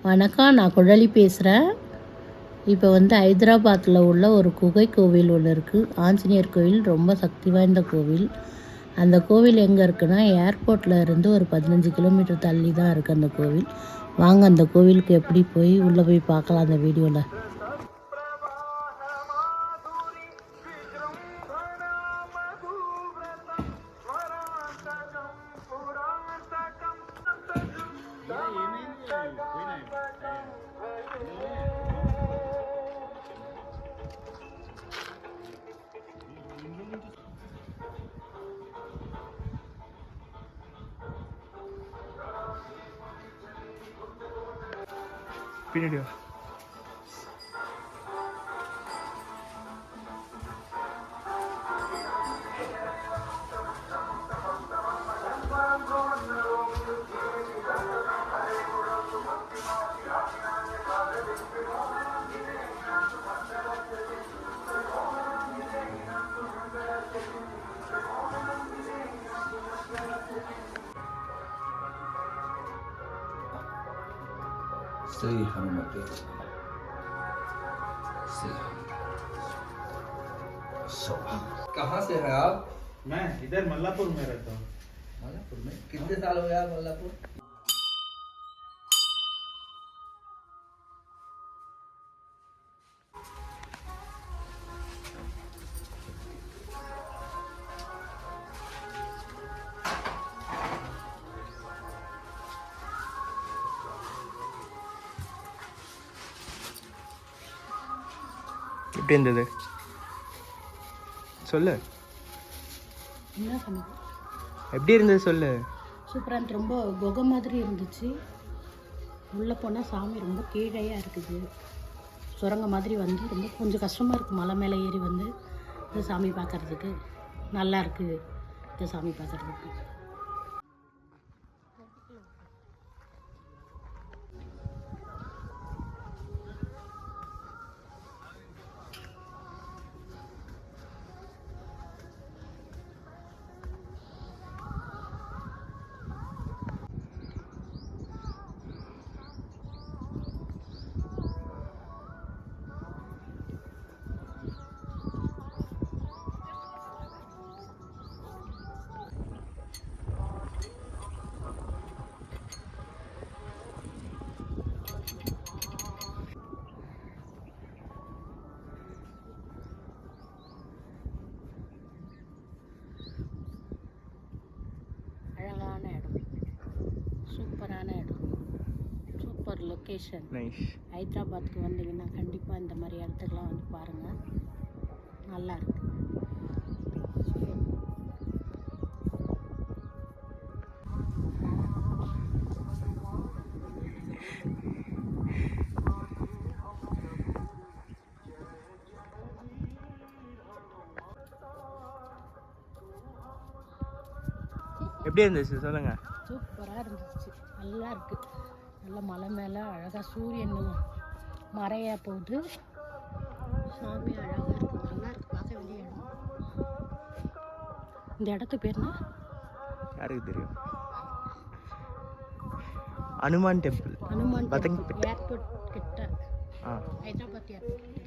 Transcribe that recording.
வணக்கம், நான் குழலி பேசுகிறேன். இப்போ ஹைதராபாத்தில் உள்ள ஒரு குகை கோவில் ஒன்று இருக்குது. ஆஞ்சநேயர் கோவில், ரொம்ப சக்தி வாய்ந்த கோவில். அந்த கோவில் எங்கே இருக்குன்னா, ஏர்போர்ட்டில் இருந்து ஒரு 15 கிலோமீட்டர் தள்ளி தான் இருக்குது அந்த கோவில். வாங்க அந்த கோவிலுக்கு எப்படி போய் உள்ளே போய் பார்க்கலாம் அந்த வீடியோவில். பின்னாடி श्री हनुमते कहाँ से है आप? मैं इधर मल्लापुर में रहता हूँ। मल्लापुर में कितने साल हो गया मल्लापुर? எப்படி இருந்தது சொல்லு. என்ன பண்ணி எப்படி இருந்தது சொல்லு. சூப்பராக இருந்துச்சு. ரொம்ப குகை மாதிரி இருந்துச்சு. உள்ளே போனால் சாமி ரொம்ப கீழையாக இருக்குது. சுரங்க மாதிரி ரொம்ப கொஞ்சம் கஷ்டமாக இருக்குது. மலை மேலே ஏறி இந்த சாமி பார்க்குறதுக்கு நல்லா இருக்குது. இந்த சாமி பார்க்குறதுக்கு அழகான இடம், சூப்பரான இடம், சூப்பர் லொக்கேஷன். ஹைதராபாத்துக்கு வந்தீங்கன்னா கண்டிப்பாக இந்த மாதிரி இடத்துக்கெலாம் பாருங்கள், நல்லா இருக்கு. எப்படி இருந்துச்சு சொல்லுங்க. சூப்பராக இருந்துச்சு, நல்லா இருக்கு. நல்ல மலை மேலே அழகாக சூரியன் மறைய போகுது. சாமி அழகாக இருக்கு, நல்லா இருக்கு, பார்க்க வேண்டிய இடம். இந்த இடத்து பேர்னா யாருக்கு தெரியும்? Hanuman temple. Hanuman temple airport கிட்ட, ஹைதராபாத் ஏர்போர்ட்.